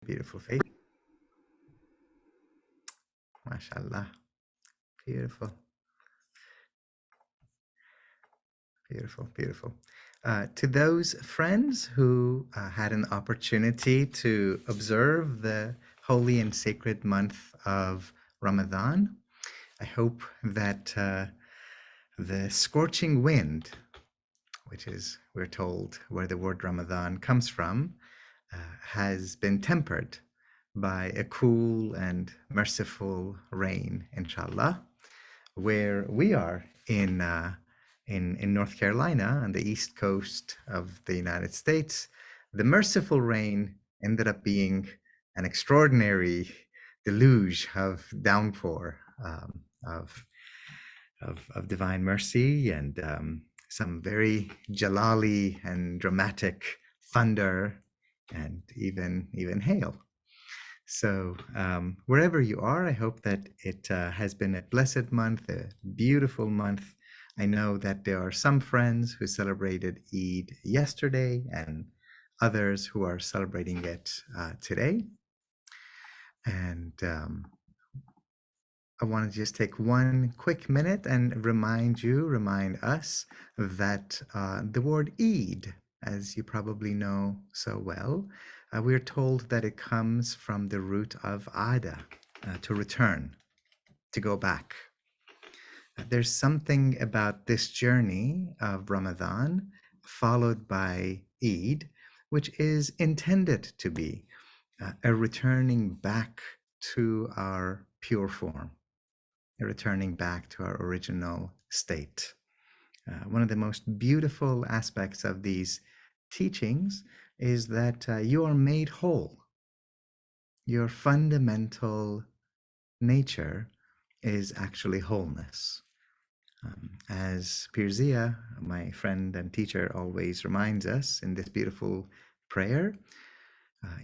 Beautiful face. MashaAllah. Beautiful. Beautiful, beautiful. To those friends who had an opportunity to observe the holy and sacred month of Ramadan, I hope that the scorching wind, which is, we're told, where the word Ramadan comes from, has been tempered by a cool and merciful rain, inshallah. Where we are in North Carolina on the east coast of the United States, the merciful rain ended up being an extraordinary deluge of downpour of divine mercy and some very jalali and dramatic thunder and even hail. So wherever you are, I hope that it has been a blessed month, a beautiful month. I know that there are some friends who celebrated Eid yesterday and others who are celebrating it today. And I want to just take one quick minute and remind us that the word Eid, as you probably know so well, we're told that it comes from the root of ada, to return, to go back. There's something about this journey of Ramadan followed by Eid, which is intended to be a returning back to our pure form, returning back to our original state. One of the most beautiful aspects of these teachings is that you are made whole. Your fundamental nature is actually wholeness. As Pirzia, my friend and teacher, always reminds us in this beautiful prayer,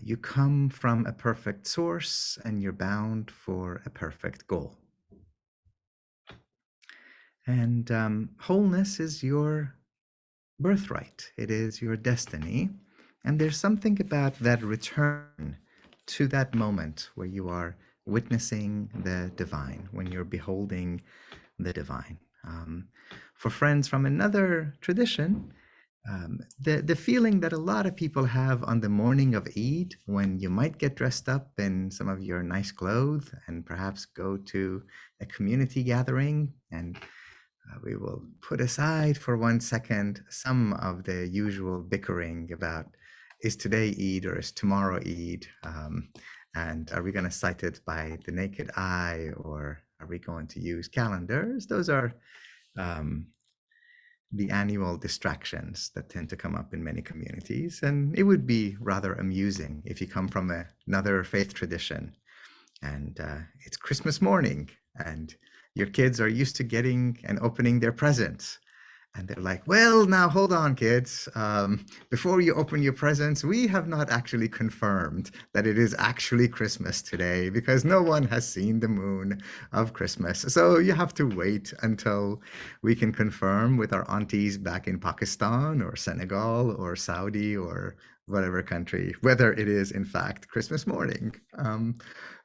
you come from a perfect source and you're bound for a perfect goal. And wholeness is your birthright. It is your destiny. And there's something about that return to that moment where you are witnessing the divine, when you're beholding the divine. For friends from another tradition, the feeling that a lot of people have on the morning of Eid, when you might get dressed up in some of your nice clothes and perhaps go to a community gathering, and we will put aside for 1 second some of the usual bickering about, is today Eid or is tomorrow Eid? And are we going to cite it by the naked eye, or are we going to use calendars? Those are the annual distractions that tend to come up in many communities. And it would be rather amusing if you come from another faith tradition and it's Christmas morning and your kids are used to getting and opening their presents. And they're like, well, now hold on, kids. Before you open your presents, we have not actually confirmed that it is actually Christmas today because no one has seen the moon of Christmas. So you have to wait until we can confirm with our aunties back in Pakistan or Senegal or Saudi or whatever country, whether it is in fact Christmas morning.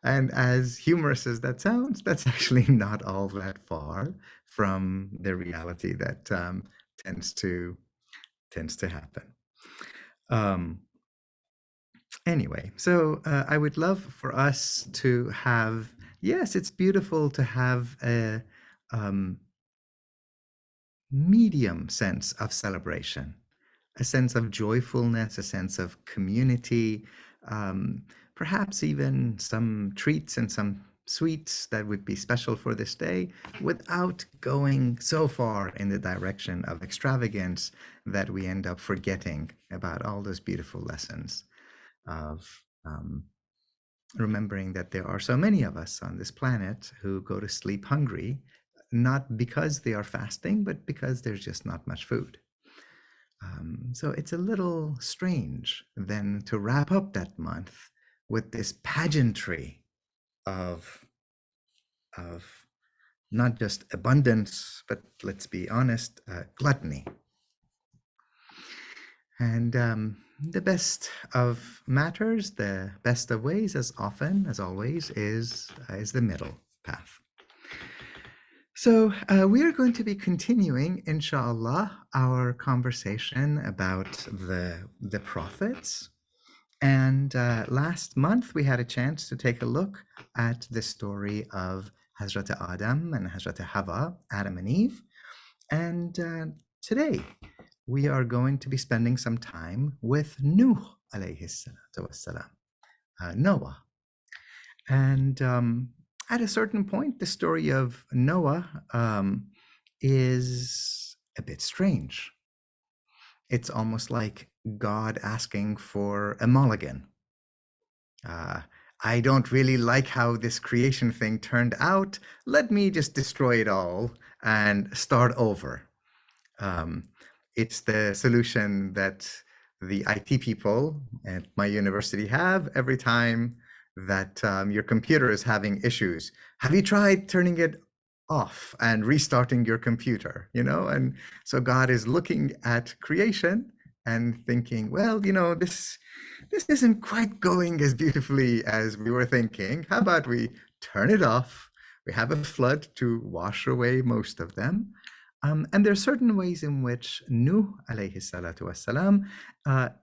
And as humorous as that sounds, that's actually not all that far from the reality that tends to happen. Anyway, so I would love for us to have, yes, it's beautiful to have a medium sense of celebration, a sense of joyfulness, a sense of community, perhaps even some treats and some sweets that would be special for this day, without going so far in the direction of extravagance that we end up forgetting about all those beautiful lessons of remembering that there are so many of us on this planet who go to sleep hungry, not because they are fasting, but because there's just not much food. So it's a little strange then to wrap up that month with this pageantry of not just abundance, but let's be honest, gluttony. And the best of matters, the best of ways, as often as always, is the middle path. So we are going to be continuing, inshallah, our conversation about the prophets. And last month we had a chance to take a look at the story of Hazrat Adam and Hazrat Hawa, Adam and Eve. And today we are going to be spending some time with Nuh alayhi salatu wassalam, Noah. And at a certain point, the story of Noah is a bit strange. It's almost like God asking for a mulligan. I don't really like how this creation thing turned out. Let me just destroy it all and start over. It's the solution that the IT people at my university have every time that your computer is having issues. Have you tried turning it off and restarting your computer? And so God is looking at creation and thinking, well, this isn't quite going as beautifully as we were thinking. How about we turn it off? We have a flood to wash away most of them. And there are certain ways in which Nuh alayhi salatu wassalam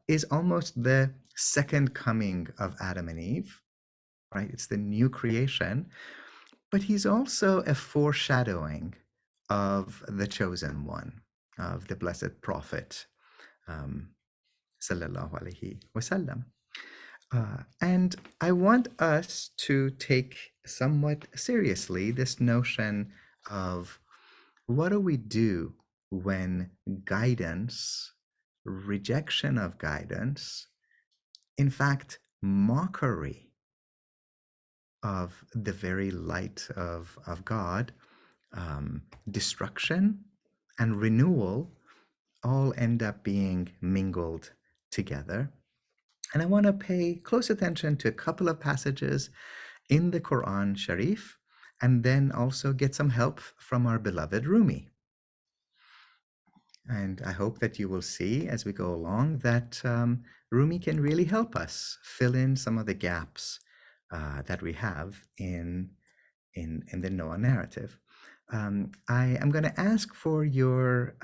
is almost the second coming of Adam and Eve, right? It's the new creation, but he's also a foreshadowing of the chosen one, of the blessed prophet, sallallahu alayhi wasallam. And I want us to take somewhat seriously this notion of what do we do when guidance, rejection of guidance, in fact, mockery of the very light of God, destruction and renewal all end up being mingled together. And I want to pay close attention to a couple of passages in the Qur'an Sharif, and then also get some help from our beloved Rumi. And I hope that you will see as we go along that Rumi can really help us fill in some of the gaps that we have in the Noah narrative. I am going to ask for your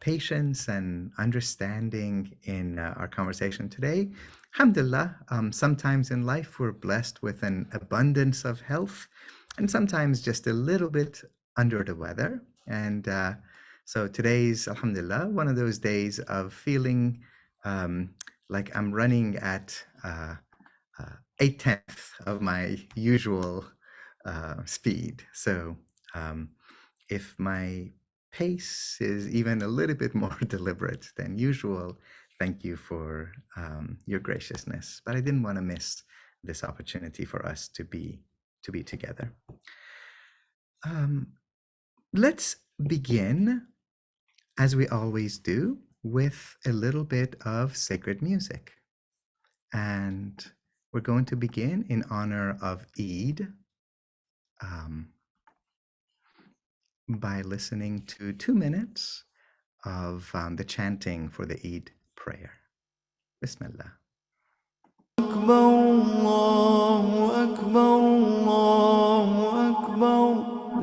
patience and understanding in our conversation today. Alhamdulillah, sometimes in life we're blessed with an abundance of health, and sometimes just a little bit under the weather. And so today's, alhamdulillah, one of those days of feeling like I'm running at 8/10 of my usual speed. So if my pace is even a little bit more deliberate than usual, thank you for your graciousness. But I didn't want to miss this opportunity for us to be together. Let's begin, as we always do, with a little bit of sacred music. And we're going to begin in honor of Eid by listening to 2 minutes of the chanting for the Eid prayer. Bismillah. أكبر الله أكبر الله أكبر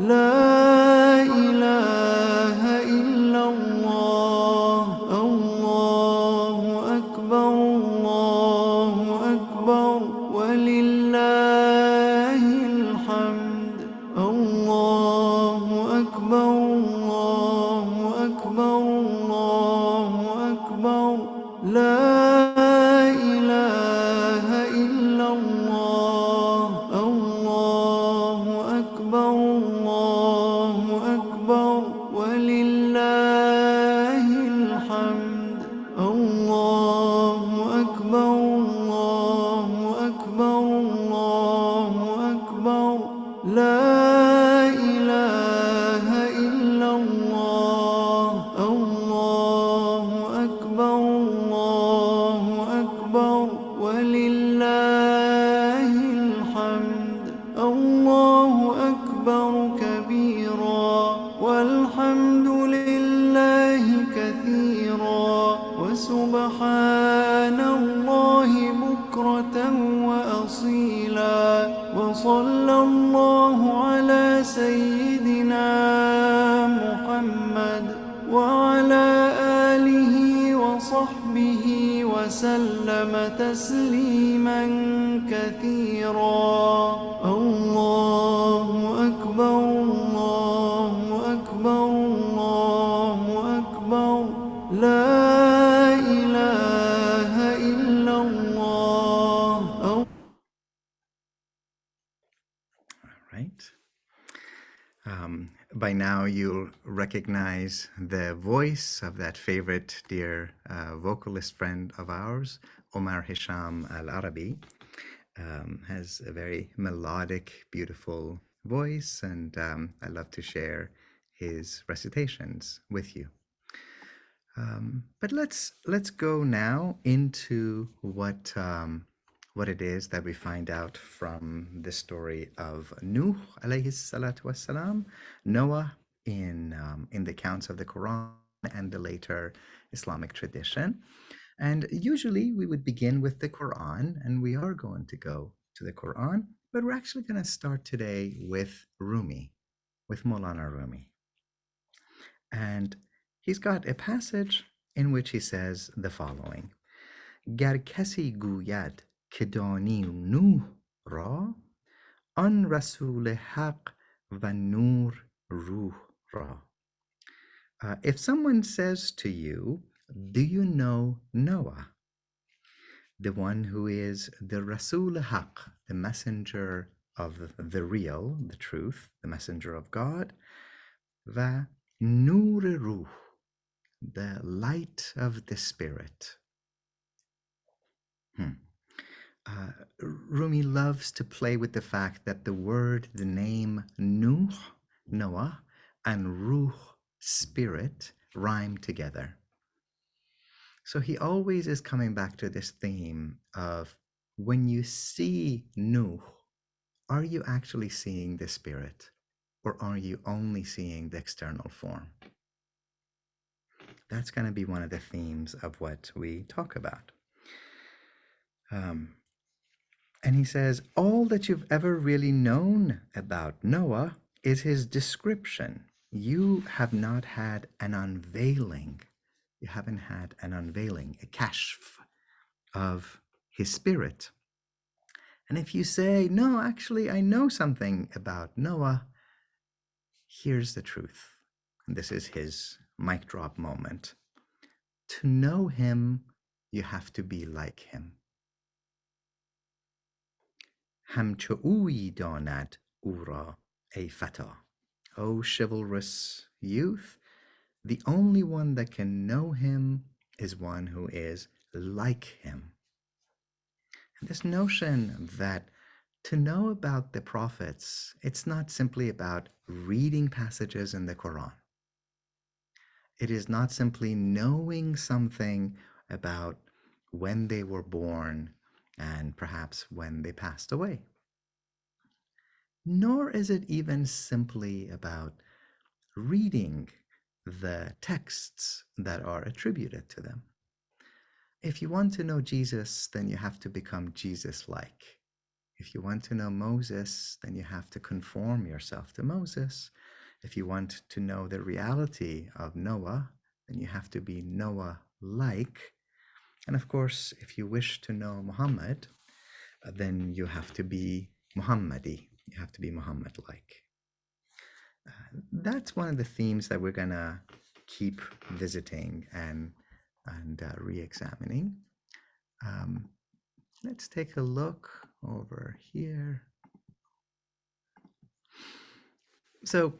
لا إله إلا الله الله أكبر الله أكبر ولله الحمد الله أكبر الله أكبر الله أكبر لا إله إلا تفصيلا وصلى الله على سيدنا محمد وعلى آله وصحبه وسلم تسليما كثيرا الله أكبر الله أكبر الله أكبر لا إله إلا الله Right. By now, you'll recognize the voice of that favorite dear vocalist friend of ours, Omar Hisham Al Arabi. Has a very melodic, beautiful voice, and I love to share his recitations with you. But let's go now into what it is that we find out from the story of Nuh alayhi salatu wassalam, Noah in the accounts of the Quran and the later Islamic tradition. And usually we would begin with the Quran, and we are going to go to the Quran, but we're actually going to start today with Rumi, with Maulana Rumi. And he's got a passage in which he says the following: گر کسی گوید که دانی نوح را، آن رسول حق و نور روح را. If someone says to you, do you know Noah, the one who is the Rasul Haq, the messenger of the real, the truth, the messenger of God, و نور روح, the light of the spirit. Rumi loves to play with the fact that the word, the name Nuh, Noah, and Ruh, spirit, rhyme together. So he always is coming back to this theme of when you see Nuh, are you actually seeing the spirit, or are you only seeing the external form? That's going to be one of the themes of what we talk about. And he says, all that you've ever really known about Noah is his description. You have not had an unveiling. You haven't had an unveiling, a kashf of his spirit. And if you say, no, actually, I know something about Noah, here's the truth. And this is his mic drop moment. To know him, you have to be like him. همچو اویی داند او را ای فتا. O chivalrous youth, the only one that can know him is one who is like him. And this notion that to know about the prophets, it's not simply about reading passages in the Quran. It is not simply knowing something about when they were born and perhaps when they passed away. Nor is it even simply about reading the texts that are attributed to them. If you want to know Jesus, then you have to become Jesus-like. If you want to know Moses, then you have to conform yourself to Moses. If you want to know the reality of Noah, then you have to be Noah-like. And of course, if you wish to know Muhammad, then you have to be Muhammadi. You have to be Muhammad-like. That's one of the themes that we're going to keep visiting and re-examining. Let's take a look over here. So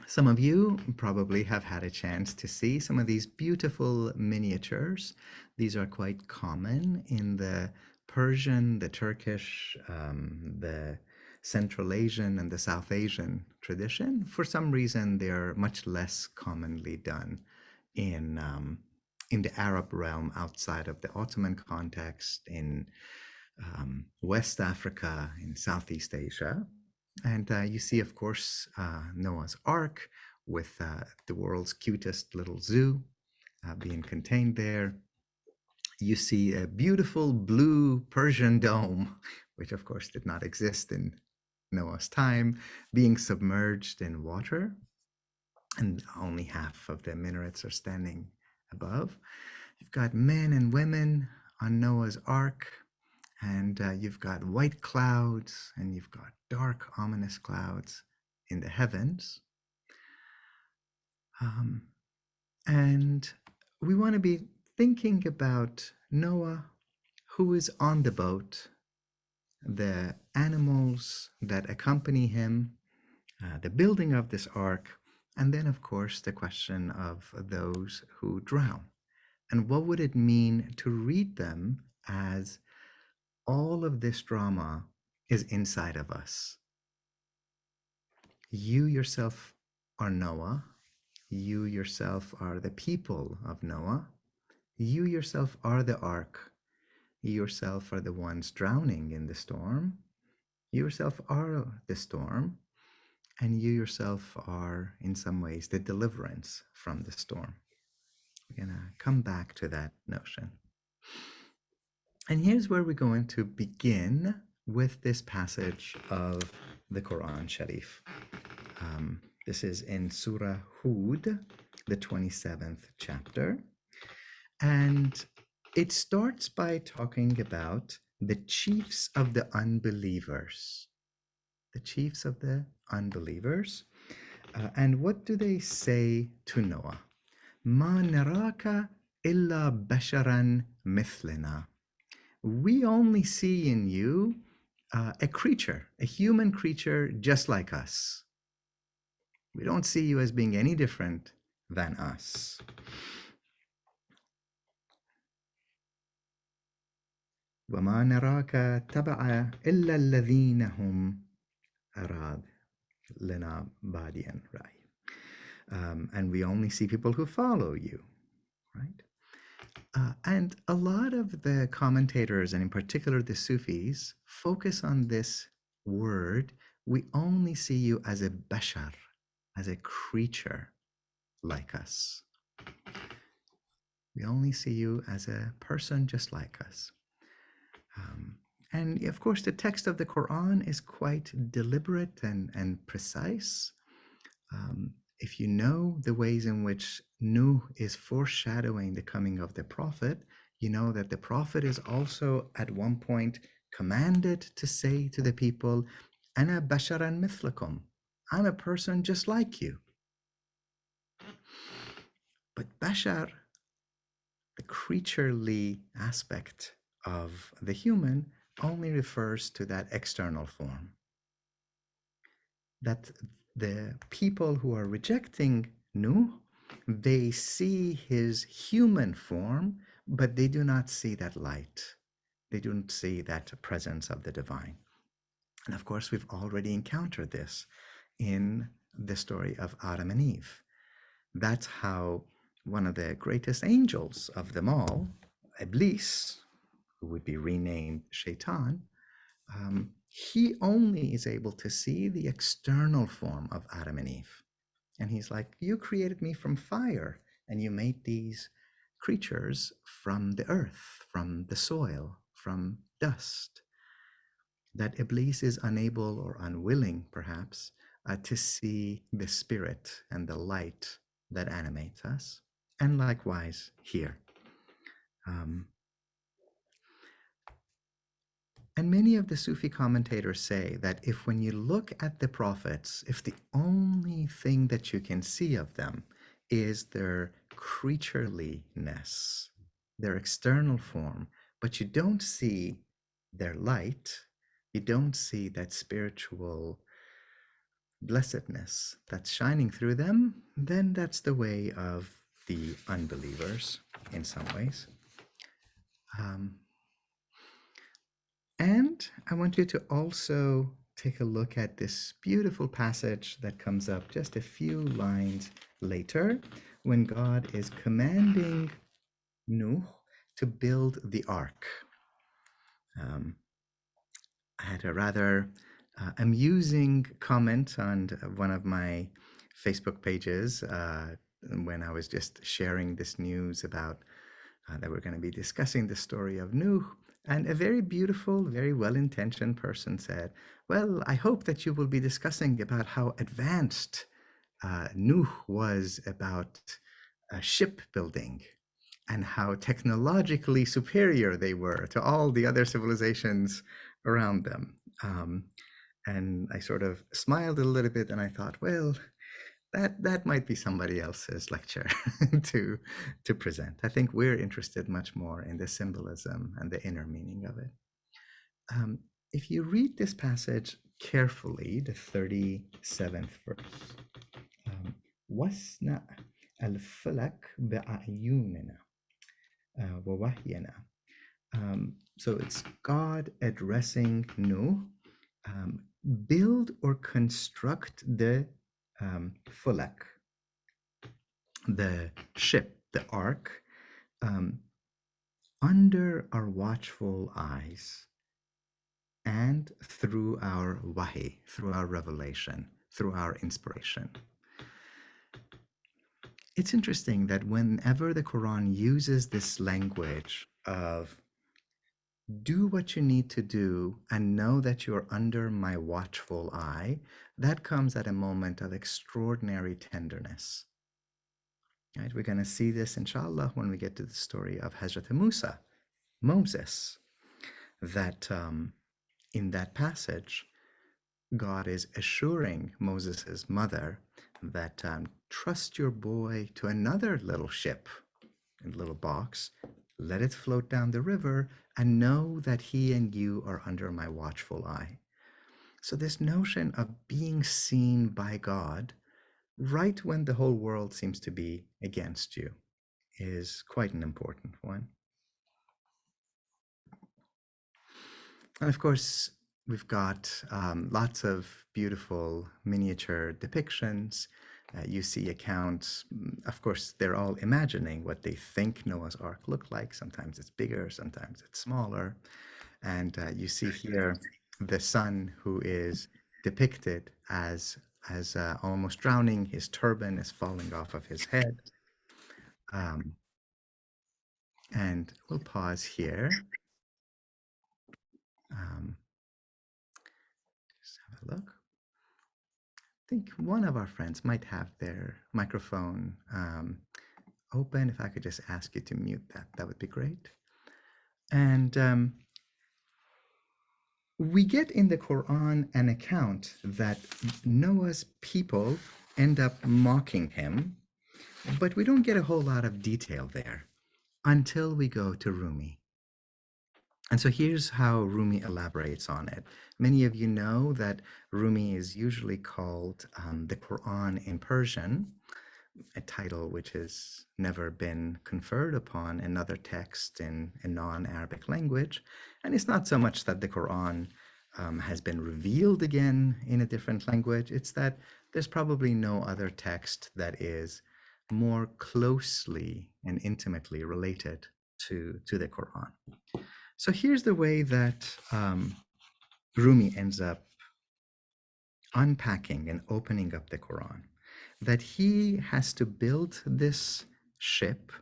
some of you probably have had a chance to see some of these beautiful miniatures. These are quite common in the Persian, the Turkish, the Central Asian, and the South Asian tradition. For some reason, they're much less commonly done in the Arab realm outside of the Ottoman context, in West Africa, in Southeast Asia. And you see, of course, Noah's Ark with the world's cutest little zoo being contained there. You see a beautiful blue Persian dome which of course did not exist in Noah's time, being submerged in water, and only half of the minarets are standing above. You've got men and women on Noah's Ark, and you've got white clouds, and you've got dark, ominous clouds in the heavens. And we want to be thinking about Noah, who is on the boat, the animals that accompany him, the building of this ark, and then, of course, the question of those who drown. And what would it mean to read them as all of this drama is inside of us? You yourself are Noah. You yourself are the people of Noah. You yourself are the ark. You yourself are the ones drowning in the storm. You yourself are the storm. And you yourself are, in some ways, the deliverance from the storm. We're going to come back to that notion. And here's where we're going to begin with this passage of the Quran Sharif. This is in Surah Hud, the 27th chapter. And it starts by talking about the chiefs of the unbelievers. The chiefs of the unbelievers. And what do they say to Noah? Ma naraka illa basharan mithlina. We only see in you a creature, a human creature just like us. We don't see you as being any different than us. وما نراك تبع إلا الذين هم أراد لنا باديا رأي. And we only see people who follow you, right? And a lot of the commentators, and in particular the Sufis, focus on this word. We only see you as a bashar, as a creature like us. We only see you as a person just like us. And of course, the text of the Quran is quite deliberate and precise. If you know the ways in which Nuh is foreshadowing the coming of the Prophet, you know that the Prophet is also at one point commanded to say to the people, Ana basharan mithlakum. I'm a person just like you. But bashar, the creaturely aspect of the human, only refers to that external form. That the people who are rejecting Nuh, they see his human form, but they do not see that light. They don't see that presence of the divine. And of course, we've already encountered this in the story of Adam and Eve. That's how one of the greatest angels of them all, Iblis, who would be renamed Shaitan, he only is able to see the external form of Adam and Eve. And he's like, you created me from fire, and you made these creatures from the earth, from the soil, from dust. That Iblis is unable or unwilling, perhaps, to see the spirit and the light that animates us. And likewise here. And many of the Sufi commentators say that if when you look at the prophets, if the only thing that you can see of them is their creatureliness, their external form, but you don't see their light, you don't see that spiritual blessedness that's shining through them, then that's the way of the unbelievers in some ways. And I want you to also take a look at this beautiful passage that comes up just a few lines later when God is commanding Nuh to build the ark. I had a rather amusing comment on one of my Facebook pages when I was just sharing this news about that we're going to be discussing the story of Nuh. And a very beautiful, very well-intentioned person said, "Well, I hope that you will be discussing about how advanced Nuh was about shipbuilding and how technologically superior they were to all the other civilizations around them." And I sort of smiled a little bit and I thought, well, that might be somebody else's lecture to to present. I think we're interested much more in the symbolism and the inner meaning of it. Um, if you read this passage carefully, the 37th verse, وَاسْنَعْ الْفُلَكَ بِأَعْيُنِنَا وَوَحْيِنَا. So it's God addressing Nuh. Build or construct the fulak, the ship, the ark, um, under our watchful eyes and through our wahi, through our revelation, through our inspiration. It's interesting that whenever the Quran uses this language of do what you need to do and know that you're under my watchful eye, that comes at a moment of extraordinary tenderness. Right? We're going to see this, inshallah, when we get to the story of Hazrat Musa, Moses, that in that passage, God is assuring Moses' mother that trust your boy to another little ship, a little box, let it float down the river, and know that he and you are under my watchful eye. So this notion of being seen by God right when the whole world seems to be against you is quite an important one. And of course, we've got lots of beautiful miniature depictions. You see accounts, of course, they're all imagining what they think Noah's Ark looked like. Sometimes it's bigger, sometimes it's smaller. And you see here the son who is depicted as almost drowning. His turban is falling off of his head. And we'll pause here. Just have a look. I think one of our friends might have their microphone open. If I could just ask you to mute that, that would be great. And we get in the Quran an account that Noah's people end up mocking him, but we don't get a whole lot of detail there until we go to Rumi. And so here's how Rumi elaborates on it. Many of you know that Rumi is usually called the Quran in Persian, a title which has never been conferred upon another text in a non-Arabic language. And it's not so much that the Quran has been revealed again in a different language, it's that there's probably no other text that is more closely and intimately related to the Quran. So here's the way that Rumi ends up unpacking and opening up the Quran, that he has to build this ship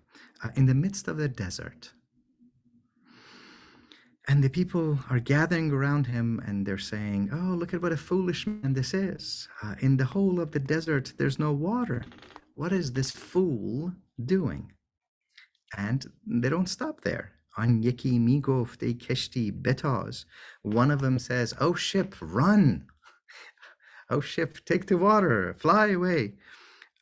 in the midst of the desert. And the people are gathering around him and they're saying, oh, look at what a foolish man this is. In the whole of the desert, there's no water. What is this fool doing? And they don't stop there. An yeki mi goft ey keshti betaz. One of them says, oh ship, run. Oh ship, take to water, fly away.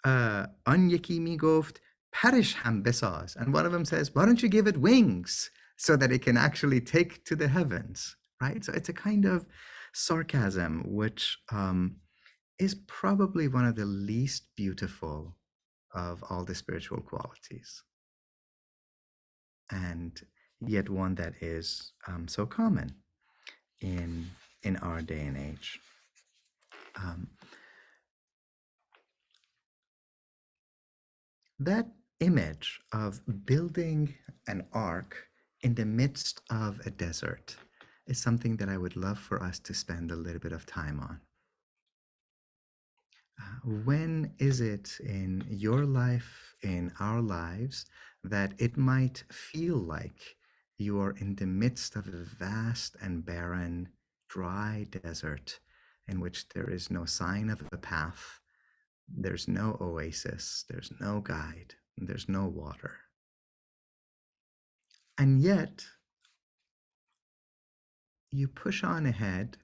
An yeki mi goft parish ham besaz. And one of them says, why don't you give it wings so that it can actually take to the heavens, right? So it's a kind of sarcasm, which is probably one of the least beautiful of all the spiritual qualities. And yet one that is so common in our day and age. That image of building an ark in the midst of a desert is something that I would love for us to spend a little bit of time on. When is it in your life, in our lives, that it might feel like You are in the midst of a vast and barren, dry desert in which there is no sign of a path, there's no oasis, there's no guide, there's no water. And yet, you push on ahead,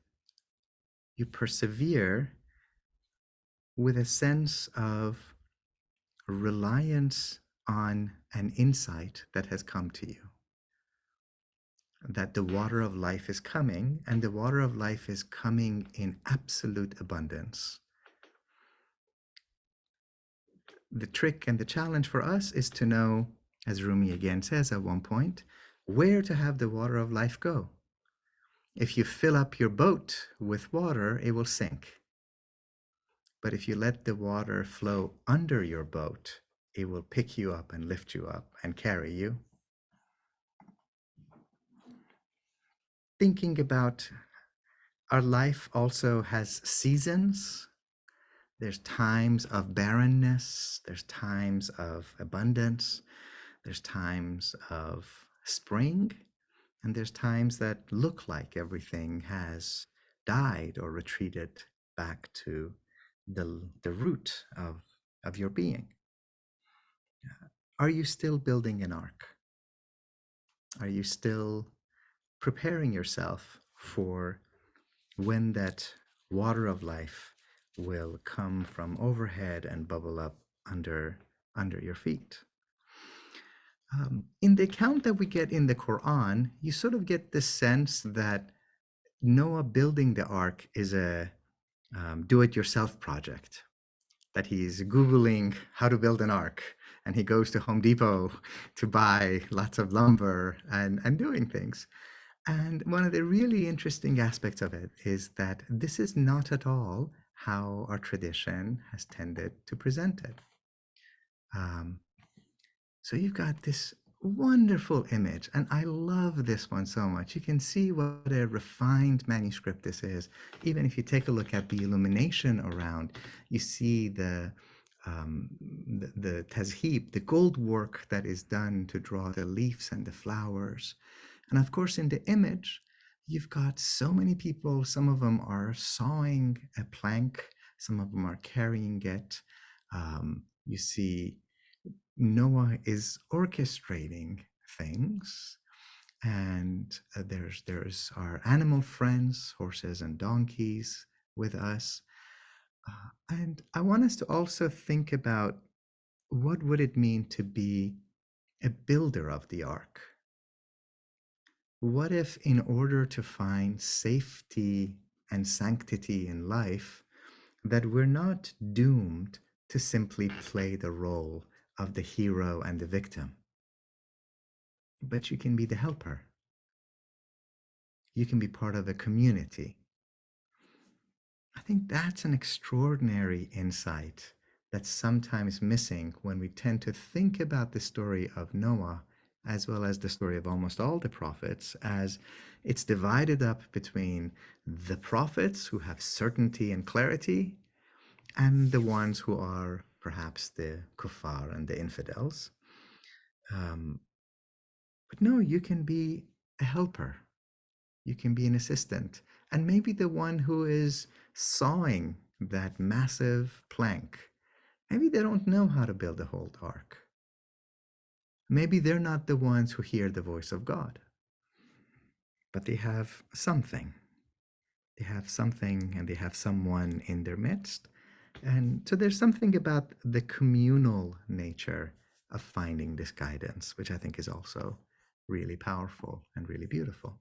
you persevere with a sense of reliance on an insight that has come to you, that the water of life is coming, and the water of life is coming in absolute abundance. The trick and the challenge for us is to know, as Rumi again says at one point, where to have the water of life go. If you fill up your boat with water, it will sink. But if you let the water flow under your boat, it will pick you up and lift you up and carry you. Thinking about our life also has seasons. There's times of barrenness, there's times of abundance, there's times of spring, and there's times that look like everything has died or retreated back to the root of your being. Are you still building an ark? Are you still preparing yourself for when that water of life will come from overhead and bubble up under your feet? In the account that we get in the Quran, you sort of get the sense that Noah building the ark is a do-it-yourself project, that he's Googling how to build an ark, and he goes to Home Depot to buy lots of lumber and doing things. And one of the really interesting aspects of it is that this is not at all how our tradition has tended to present it. So you've got this wonderful image, and I love this one so much. You can see what a refined manuscript this is. Even if you take a look at the illumination around, you see the tazhib, the gold work that is done to draw the leaves and the flowers. And of course, in the image, you've got so many people. Some of them are sawing a plank, some of them are carrying it. You see Noah is orchestrating things, and there's our animal friends, horses and donkeys with us. And I want us to also think about what would it mean to be a builder of the ark? What if, in order to find safety and sanctity in life, that we're not doomed to simply play the role of the hero and the victim, but you can be the helper. You can be part of a community. I think that's an extraordinary insight that's sometimes missing when we tend to think about the story of Noah, as well as the story of almost all the prophets, as it's divided up between the prophets who have certainty and clarity and the ones who are perhaps the kuffar and the infidels. But no, you can be a helper. You can be an assistant. And maybe the one who is sawing that massive plank, maybe they don't know how to build a whole ark. Maybe they're not the ones who hear the voice of God, but they have something. They have something and they have someone in their midst. And so there's something about the communal nature of finding this guidance, which I think is also really powerful and really beautiful.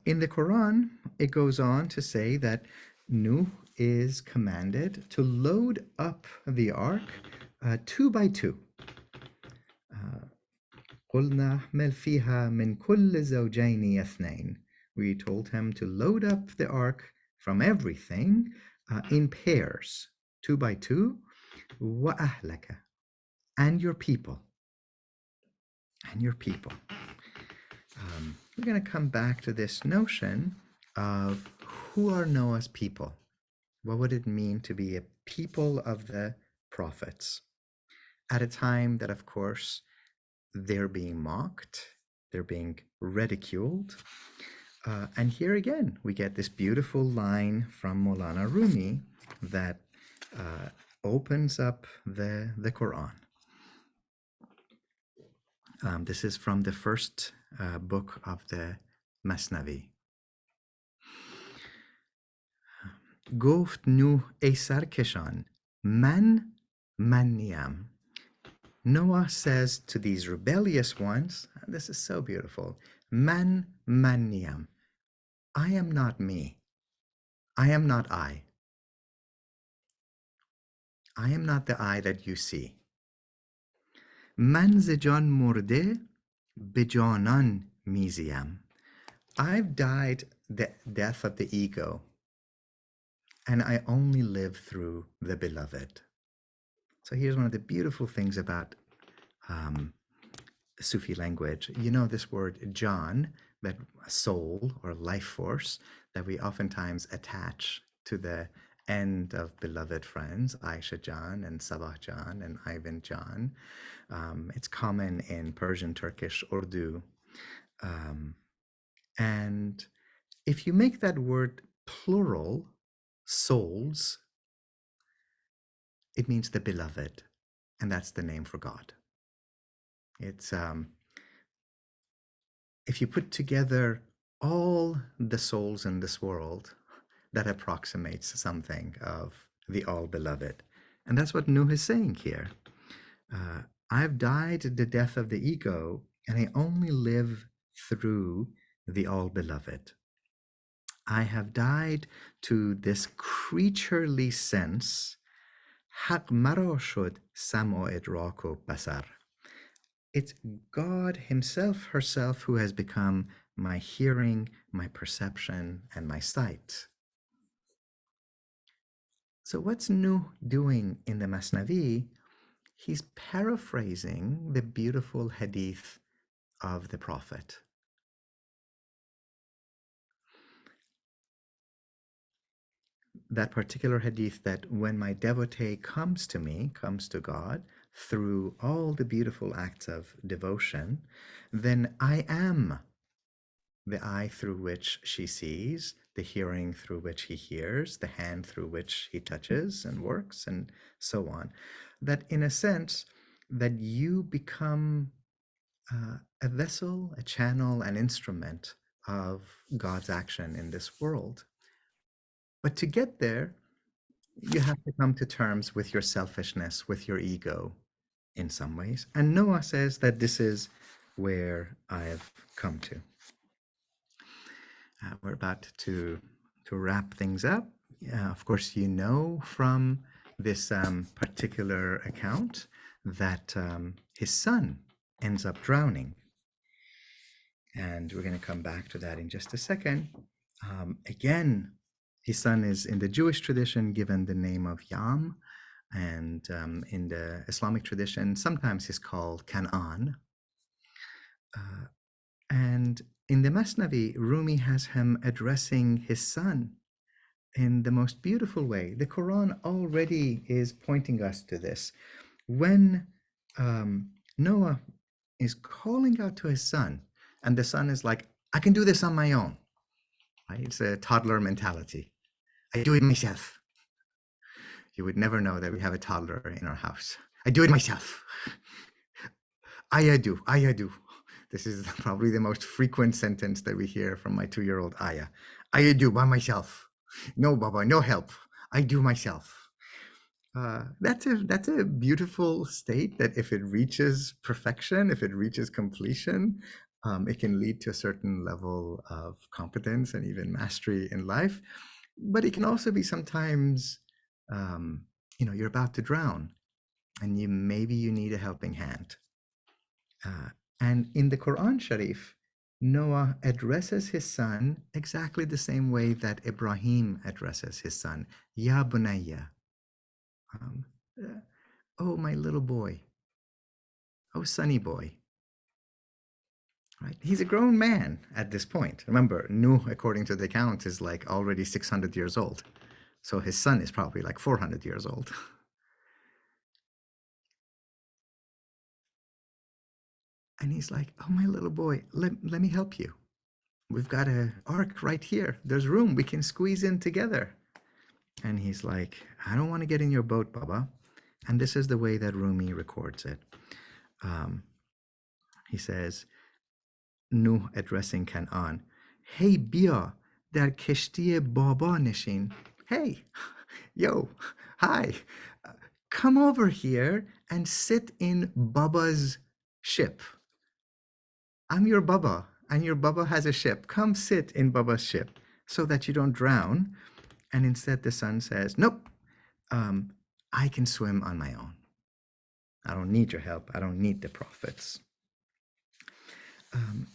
In the Quran, it goes on to say that Nuh is commanded to load up the ark 2 by 2. قُلْنَا احْمِلْ فِيهَا مِنْ كُلِّ زَوْجَيْنِ اثْنَيْنِ. We told him to load up the ark from everything in pairs, 2 by 2. وَأَهْلَكَ, and your people. And your people. We're going to come back to this notion of who are Noah's people. What would it mean to be a people of the prophets? at a time that, of course, they're being mocked, they're being ridiculed. And here again, we get this beautiful line from Maulana Rumi that opens up the Quran. This is from the first book of the Masnavi. گفت نوح ای سرکشان من نیم. Noah says to these rebellious ones, and this is so beautiful, man niyam. I am not me. I am not I. I am not the I that you see. من ز جان مرده به جانان میزیم. I've died the death of the ego, and I only live through the beloved. So here's one of the beautiful things about Sufi language. You know this word Jan, that soul or life force that we oftentimes attach to the end of beloved friends, Aisha Jan and Sabah Jan and Ivan Jan. It's common in Persian, Turkish, Urdu. And if you make that word plural, souls, it means the beloved, and that's the name for God. It's if you put together all the souls in this world, that approximates something of the all-beloved. And that's what Nuh is saying here. I've died the death of the ego, and I only live through the all-beloved. I have died to this creaturely sense. حق مرا شد سمع و ادراک و بصر. It's God himself, herself, who has become my hearing, my perception, and my sight. So what's Nuh doing in the Masnavi? He's paraphrasing the beautiful hadith of the Prophet. That particular hadith that when my devotee comes to me, comes to God, through all the beautiful acts of devotion, then I am the eye through which she sees, the hearing through which he hears, the hand through which he touches and works, and so on. That in a sense, that you become a vessel, a channel, an instrument of God's action in this world. But to get there, you have to come to terms with your selfishness, with your ego in some ways. And Noah says that this is where I have come to. We're about to wrap things up. Of course, you know from this particular account that his son ends up drowning. And we're going to come back to that in just a second. Again, his son is in the Jewish tradition given the name of Yam, and in the Islamic tradition, sometimes he's called Canaan. And in the Masnavi, Rumi has him addressing his son in the most beautiful way. The Quran already is pointing us to this. When Noah is calling out to his son, and the son is like, I can do this on my own. Right? It's a toddler mentality. I do it myself. You would never know that we have a toddler in our house. I do it myself. I do. This is probably the most frequent sentence that we hear from my 2-year-old Aya. I do by myself. No, Baba, no help. I do myself. That's a beautiful state that if it reaches perfection, if it reaches completion, it can lead to a certain level of competence and even mastery in life. But it can also be sometimes, you're about to drown, and maybe you need a helping hand. And in the Quran Sharif, Noah addresses his son exactly the same way that Ibrahim addresses his son, Ya Bunayya. Oh, my little boy. Oh, sonny boy. Right? He's a grown man at this point. Remember, Nuh, according to the account, is like already 600 years old. So his son is probably like 400 years old. And he's like, oh, my little boy, let me help you. We've got an ark right here. There's room. We can squeeze in together. And he's like, I don't want to get in your boat, Baba. And this is the way that Rumi records it. Um, he says, Nuh addressing Canaan, hey bia dar kishti baba nishin. Hey, yo, hi, come over here and sit in Baba's ship. I'm your Baba, and your Baba has a ship. Come sit in Baba's ship so that you don't drown. And instead the son says, nope, I can swim on my own. I don't need your help. I don't need the prophets.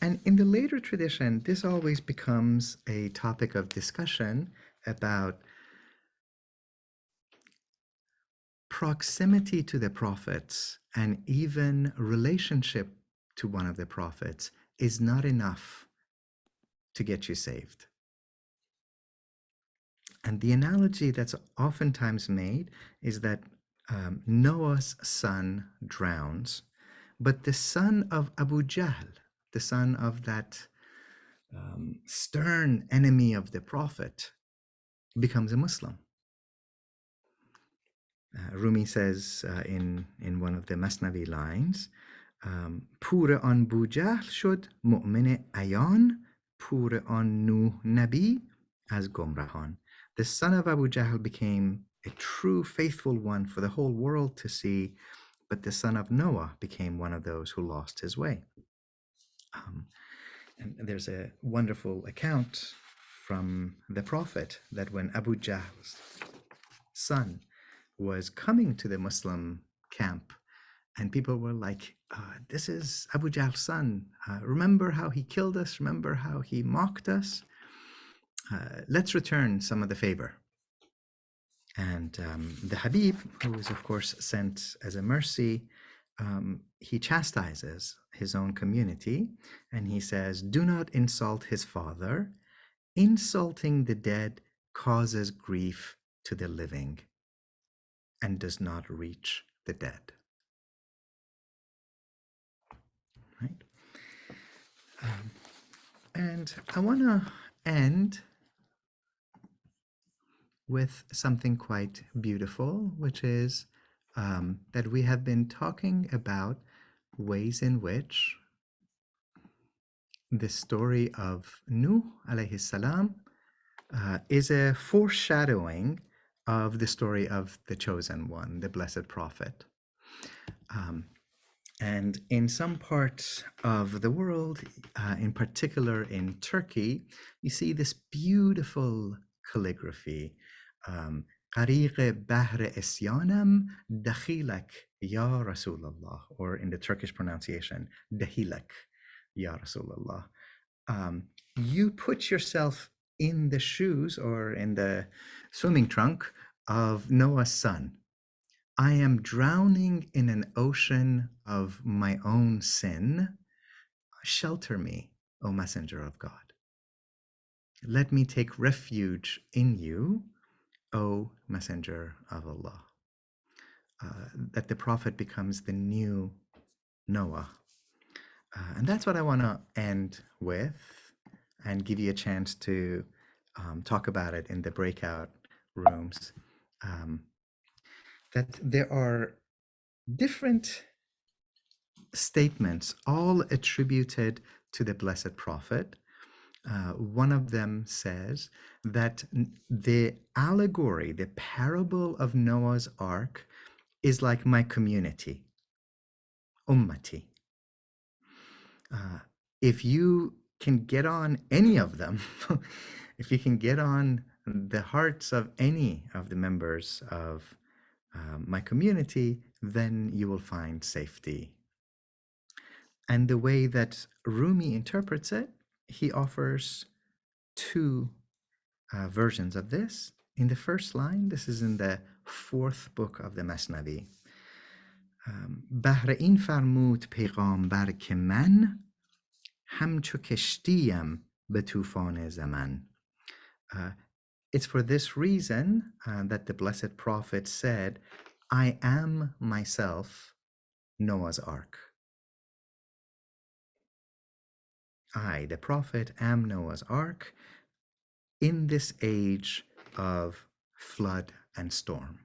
And in the later tradition, this always becomes a topic of discussion about proximity to the prophets and even relationship to one of the prophets is not enough to get you saved. And the analogy that's oftentimes made is that Noah's son drowns, but the son of Abu Jahl, the son of that stern enemy of the Prophet, becomes a Muslim. Rumi says in one of the Masnavi lines, Pur an Bu Jahl shod mu'min ayan, pur an Nuh Nabi as Gomrahan. The son of Abu Jahl became a true faithful one for the whole world to see, but the son of Noah became one of those who lost his way. And there's a wonderful account from the Prophet that when Abu Jahl's son was coming to the Muslim camp, and people were like, this is Abu Jahl's son. Remember how he killed us? Remember how he mocked us? Let's return some of the favor. And the Habib, who is of course sent as a mercy, he chastises his own community, and he says, do not insult his father. Insulting the dead causes grief to the living and does not reach the dead. Right? And I want to end with something quite beautiful, which is that we have been talking about ways in which the story of Nuh alayhi salam is a foreshadowing of the story of the chosen one, the blessed prophet. And in some parts of the world, in particular in Turkey, you see this beautiful calligraphy. Qariq Bahr Isyanam Dakhilak Ya Rasulallah, or in the Turkish pronunciation, Dahilak Ya Rasulallah. You put yourself in the shoes or in the swimming trunk of Noah's son. I am drowning in an ocean of my own sin. Shelter me, O Messenger of God. Let me take refuge in you, O Messenger of Allah. That the Prophet becomes the new Noah. And that's what I want to end with and give you a chance to talk about it in the breakout rooms. That there are different statements, all attributed to the Blessed Prophet. One of them says that the allegory, the parable of Noah's Ark, is like my community, ummati. If you can get on any of them, if you can get on the hearts of any of the members of my community, then you will find safety. And the way that Rumi interprets it, he offers two versions of this. In the first line, this is in the fourth book of the Masnavi. بهر این فرمود پیغامبر که من همچو کشتیم به طوفان زمن. It's for this reason that the Blessed Prophet said, I am myself Noah's Ark. I, the Prophet, am Noah's Ark in this age of flood and storm.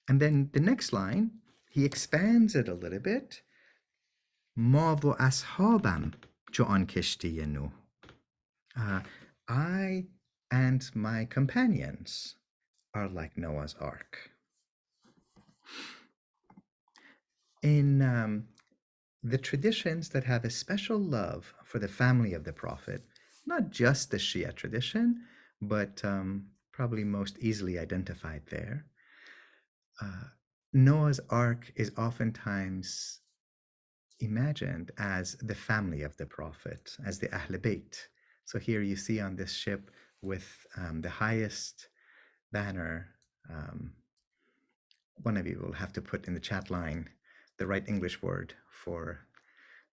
And then the next line, he expands it a little bit. ما و اصحابم چو آن کشتی نوح. I and my companions are like Noah's Ark. In the traditions that have a special love for the family of the Prophet, not just the Shia tradition, but probably most easily identified there, Noah's Ark is oftentimes imagined as the family of the Prophet, as the Ahl Bayt. So here you see on this ship with the highest banner. One of you will have to put in the chat line the right English word for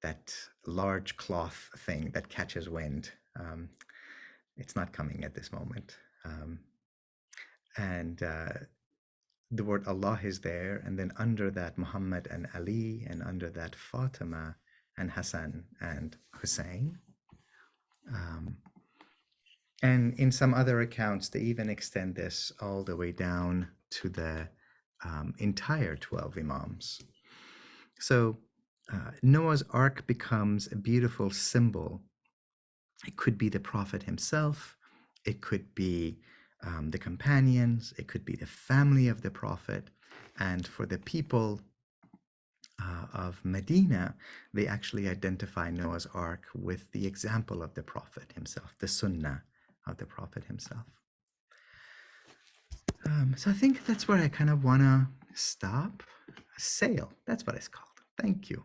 that large cloth thing that catches wind. It's not coming at this moment. And the word Allah is there, and then under that Muhammad and Ali, and under that Fatima and Hassan and Hussein. And in some other accounts, they even extend this all the way down to the entire 12 Imams. So Noah's Ark becomes a beautiful symbol. It could be the Prophet himself, it could be the companions, it could be the family of the Prophet. And for the people of Medina, they actually identify Noah's Ark with the example of the Prophet himself, the Sunnah of the Prophet himself. So I think that's where I kind of want to stop. Sail, that's what it's called. Thank you.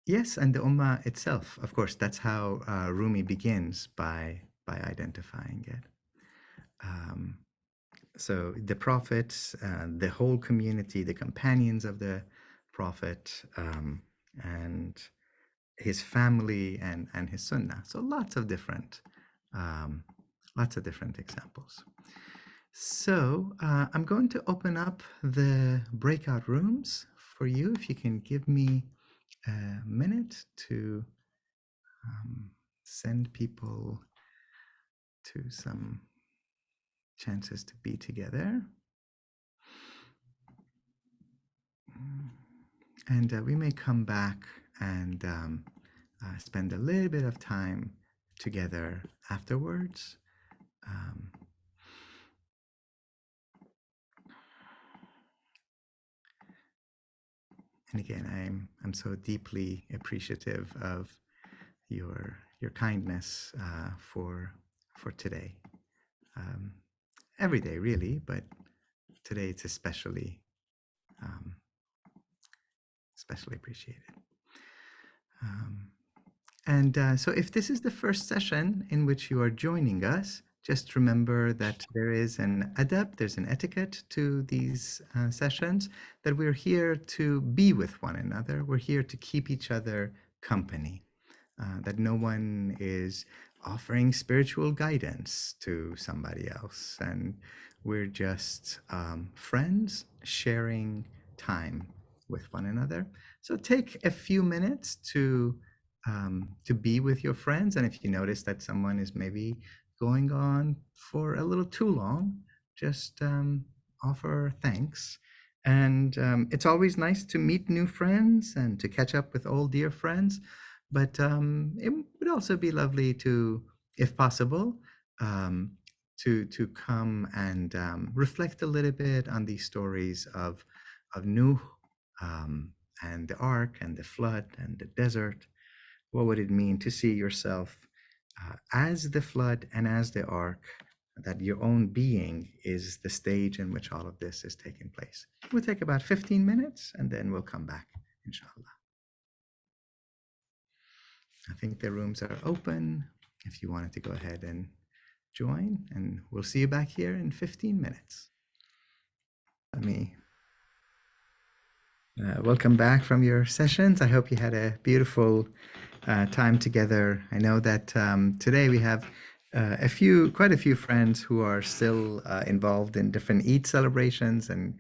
Yes, and the Ummah itself, of course, that's how Rumi begins by identifying it. So the prophets, the whole community, the companions of the Prophet, and his family and his Sunnah. So lots of different examples. So I'm going to open up the breakout rooms for you. If you can give me a minute to send people to some chances to be together. And we may come back and spend a little bit of time together afterwards. And again, I'm so deeply appreciative of your kindness for today. Every day, really, but today it's especially appreciated. So if this is the first session in which you are joining us, just remember that there is an adab, there's an etiquette to these sessions, that we're here to be with one another. We're here to keep each other company, that no one is offering spiritual guidance to somebody else. And we're just friends sharing time with one another. So take a few minutes to be with your friends. And if you notice that someone is maybe going on for a little too long, just offer thanks. And it's always nice to meet new friends and to catch up with old dear friends. But it would also be lovely to, if possible, to come and reflect a little bit on these stories of Nuh and the ark and the flood and the desert. What would it mean to see yourself as the flood and as the ark, that your own being is the stage in which all of this is taking place? We'll take about 15 minutes and then we'll come back, inshallah. I think the rooms are open if you wanted to go ahead and join, and we'll see you back here in 15 minutes. Let me welcome back from your sessions. I hope you had a beautiful time together. I know that today we have quite a few friends who are still involved in different Eid celebrations and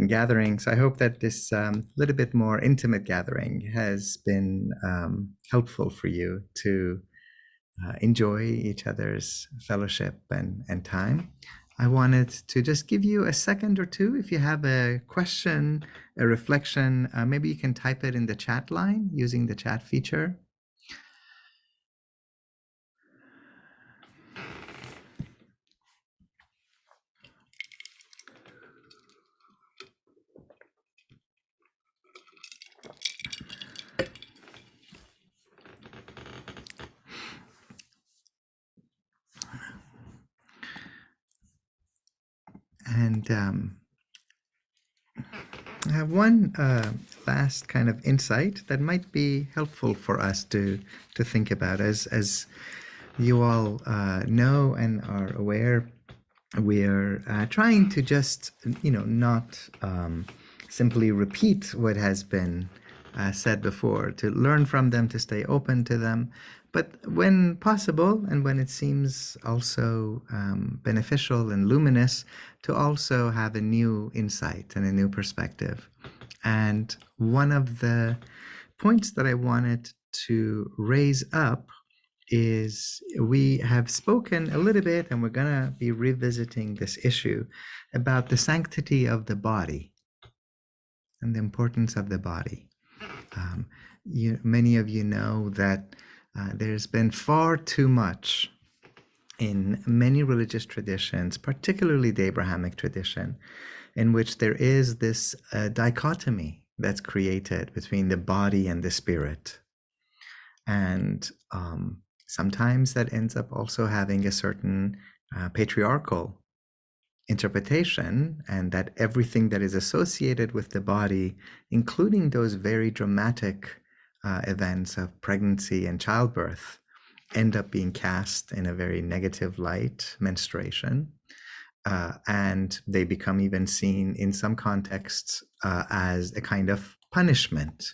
gatherings. I hope that this little bit more intimate gathering has been helpful for you to enjoy each other's fellowship and time. I wanted to just give you a second or two. If you have a question, a reflection, maybe you can type it in the chat line using the chat feature. And I have one last kind of insight that might be helpful for us to think about. As you all know and are aware, we're trying to just, not simply repeat what has been said before, to learn from them, to stay open to them, but when possible and when it seems also beneficial and luminous, to also have a new insight and a new perspective. And one of the points that I wanted to raise up is we have spoken a little bit, and we're going to be revisiting this issue about the sanctity of the body and the importance of the body. Many of you know that there's been far too much in many religious traditions, particularly the Abrahamic tradition, in which there is this dichotomy that's created between the body and the spirit. And sometimes that ends up also having a certain patriarchal interpretation, and that everything that is associated with the body, including those very dramatic events of pregnancy and childbirth, end up being cast in a very negative light, menstruation. And they become even seen in some contexts as a kind of punishment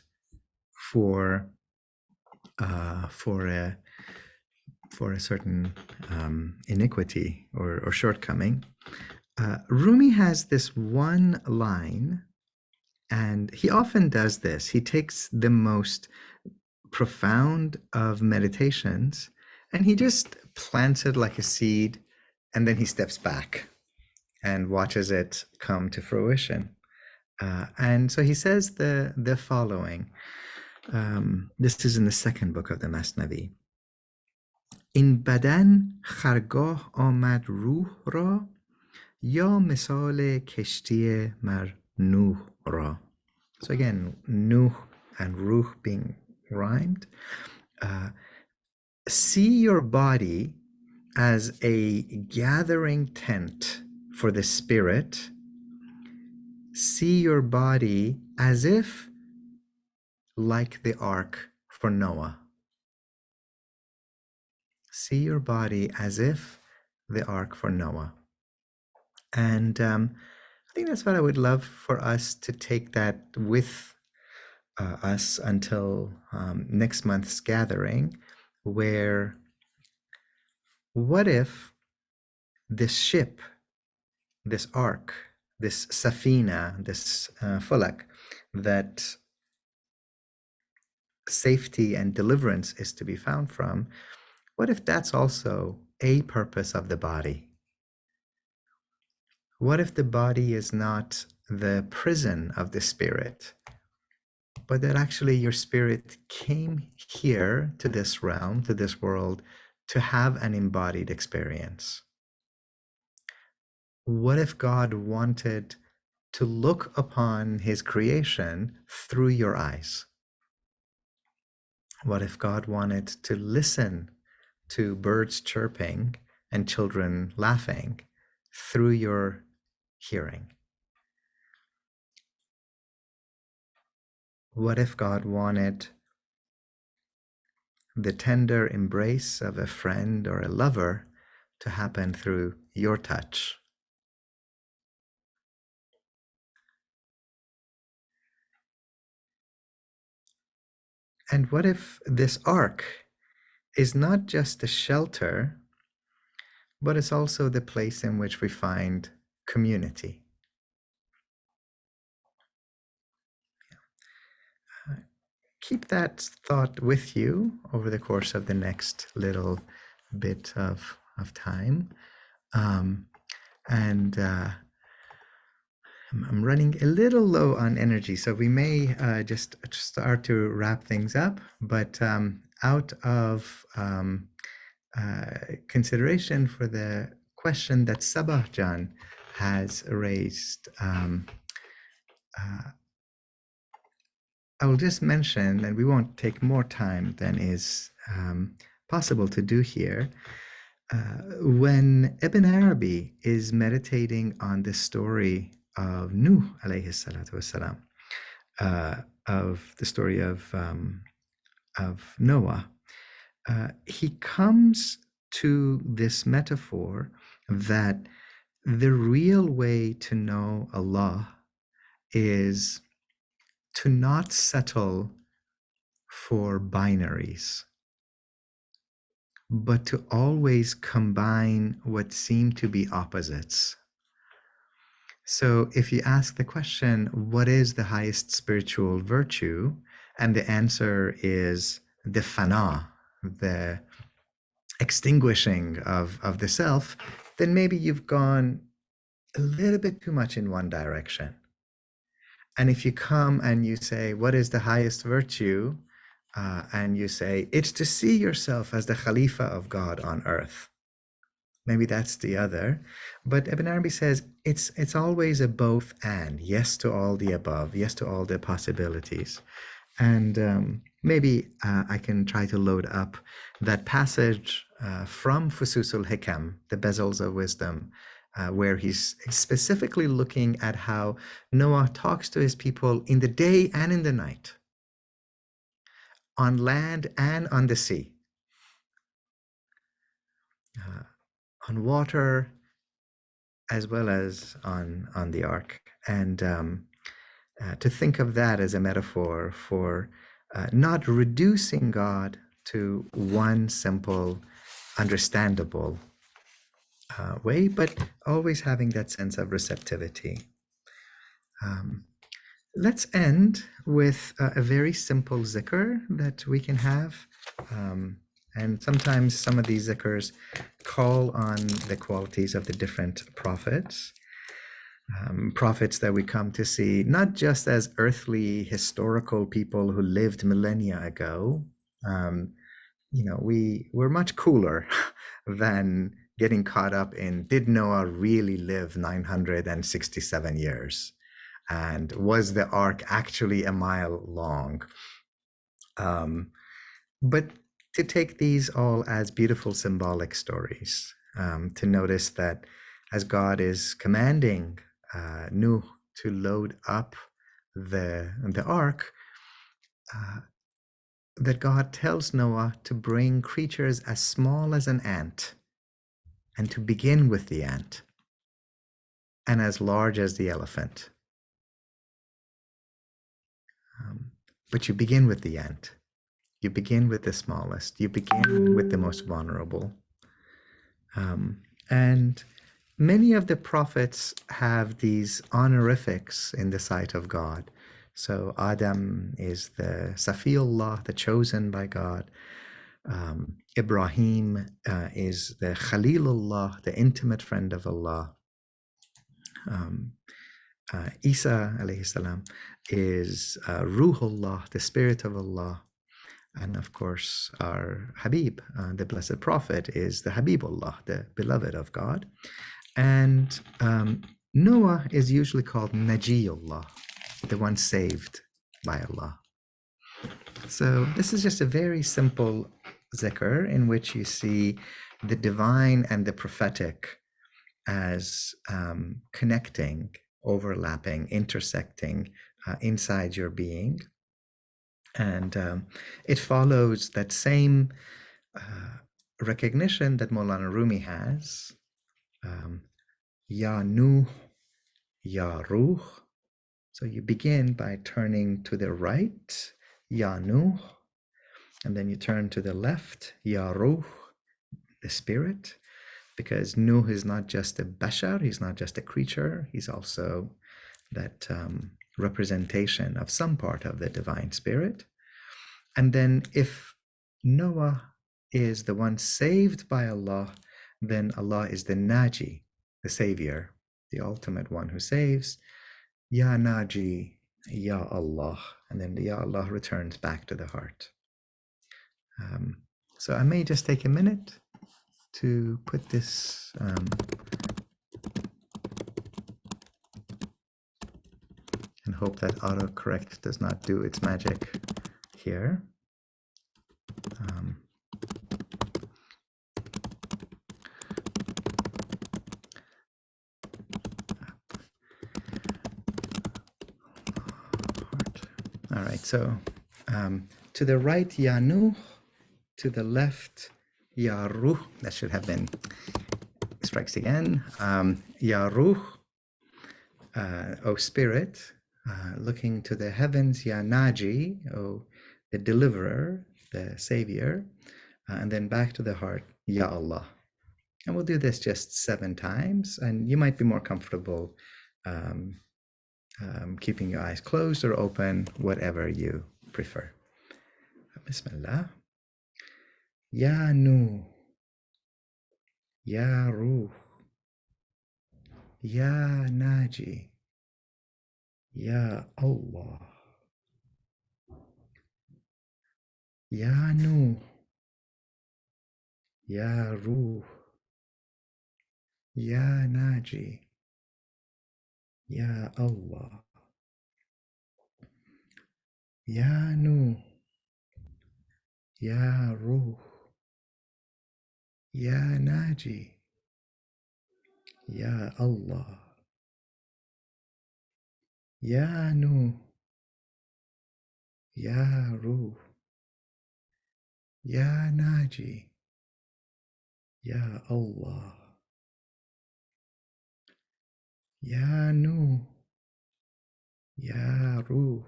for a certain iniquity or shortcoming. Rumi has this one line, and he often does this. He takes the most profound of meditations and he just plants it like a seed, and then he steps back and watches it come to fruition. And so he says the following. This is in the second book of the Masnavi. In badan khargah amad ruh ra, یا مثال کشتی مر نوح را. So again, Nuh and Ruh being rhymed. See your body as a gathering tent for the spirit. See your body as if like the ark for Noah. See your body as if the ark for Noah. And I think that's what I would love for us to take that with us until next month's gathering, where what if this ship, this ark, this safina, this fulak, that safety and deliverance is to be found from, what if that's also a purpose of the body? What if the body is not the prison of the spirit, but that actually your spirit came here to this realm, to this world, to have an embodied experience? What if God wanted to look upon his creation through your eyes? What if God wanted to listen to birds chirping and children laughing through your hearing? What if God wanted the tender embrace of a friend or a lover to happen through your touch? And what if this ark is not just a shelter but it's also the place in which we find community. Keep that thought with you over the course of the next little bit of time. And I'm running a little low on energy, so we may just start to wrap things up. But out of consideration for the question that Sabah Jan has raised, I will just mention, and we won't take more time than is possible to do here. When Ibn Arabi is meditating on the story of Nuh alayhi salatu wasalam, of the story of Noah, he comes to this metaphor that the real way to know Allah is to not settle for binaries, but to always combine what seem to be opposites. So if you ask the question, what is the highest spiritual virtue? And the answer is the fana, the extinguishing of the self, then maybe you've gone a little bit too much in one direction. And if you come and you say, what is the highest virtue? And you say, it's to see yourself as the Khalifa of God on earth. Maybe that's the other. But Ibn Arabi says, it's always a both and, yes to all the above, yes to all the possibilities. And maybe I can try to load up that passage from Fususul Hikam, the Bezels of Wisdom, where he's specifically looking at how Noah talks to his people in the day and in the night, on land and on the sea, on water as well as on the ark. And to think of that as a metaphor for not reducing God to one simple, understandable way, but always having that sense of receptivity. Let's end with a very simple zikr that we can have. And sometimes some of these zikrs call on the qualities of the different prophets. Prophets that we come to see not just as earthly historical people who lived millennia ago. We're much cooler than getting caught up in, did Noah really live 967 years? And was the ark actually a mile long? But to take these all as beautiful symbolic stories, to notice that as God is commanding Nuh to load up the ark, that God tells Noah to bring creatures as small as an ant and to begin with the ant, and as large as the elephant. But you begin with the ant. You begin with the smallest. You begin with the most vulnerable. And many of the prophets have these honorifics in the sight of God. So Adam is the Safiullah, the chosen by God. Ibrahim is the Khalilullah, the intimate friend of Allah. Isa alayhi salam is Ruhullah, the spirit of Allah. And of course, our Habib, the blessed prophet, is the Habibullah, the beloved of God. And Noah is usually called Najiyullah, the one saved by Allah. So this is just a very simple zikr in which you see the divine and the prophetic as connecting, overlapping, intersecting inside your being. And it follows that same recognition that Maulana Rumi has, Ya Nuh, Ya Ruh. So you begin by turning to the right, Ya Nuh, and then you turn to the left, Ya Ruh, the spirit, because Nuh is not just a bashar, he's not just a creature, he's also that representation of some part of the divine spirit. And then if Noah is the one saved by Allah, then Allah is the Naji, the savior, the ultimate one who saves. Ya Naji, Ya Allah. And then the Ya Allah returns back to the heart. So I may just take a minute to put this and hope that autocorrect does not do its magic here. All right, so to the right, Ya Nuh, to the left, Ya Ruh. That should have been, strikes again. Ya Ruh, O Spirit, looking to the heavens, Ya Naji, O the deliverer, the savior, and then back to the heart, Ya Allah. And we'll do this just 7 times, and you might be more comfortable keeping your eyes closed or open, whatever you prefer. Bismillah. Ya Nuh, Ya Ruh, Ya Naji, Ya Allah. Ya Nuh, Ya Ruh, Ya Naji, Ya Allah. Ya Nuh, Ya Ruh, Ya Naji, Ya Allah. Ya Nuh, Ya Ruh, Ya Naji, Ya Allah. Ya Nuh, Ya Ruh,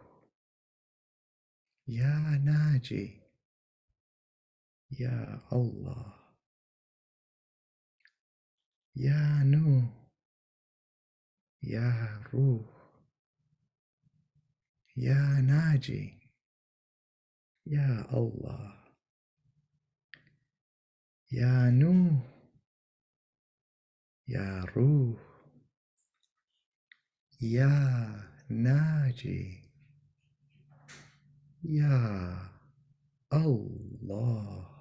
Ya Naji, Ya Allah. Ya Nuh, Ya Ruh, Ya Naji, Ya Allah. Ya Nuh, Ya Ruh, Ya Naji, Ya Allah.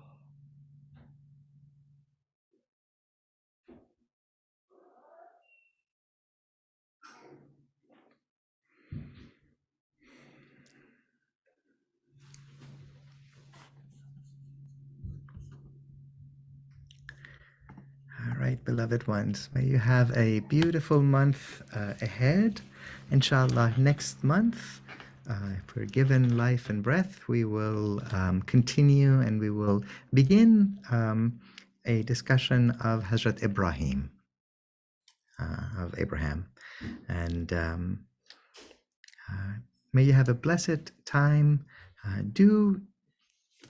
All right, beloved ones, may you have a beautiful month ahead. Inshallah, next month, if we're given life and breath, we will continue and we will begin a discussion of Hazrat Ibrahim, of Abraham. And may you have a blessed time. Do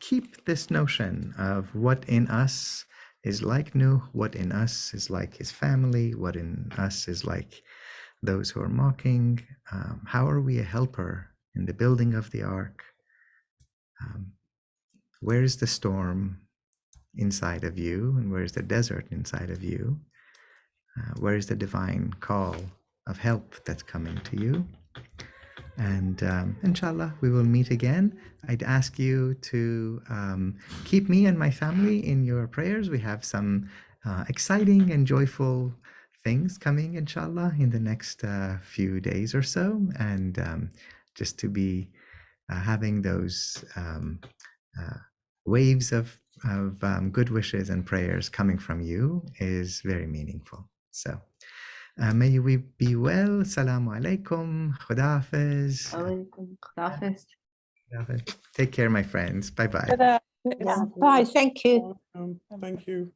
keep this notion of what in us is like Nuh, what in us is like his family, what in us is like those who are mocking. How are we a helper in the building of the ark? Where is the storm inside of you, and where is the desert inside of you? Where is the divine call of help that's coming to you? And inshallah, we will meet again. I'd ask you to keep me and my family in your prayers. We have some exciting and joyful things coming, inshallah, in the next few days or so. And just to be having those waves of good wishes and prayers coming from you is very meaningful. So may we be well. Assalamu alaikum. Khuda Hafiz. Alaikum. Hafiz. Take care, my friends. Bye-bye. Bye. Thank you. Thank you.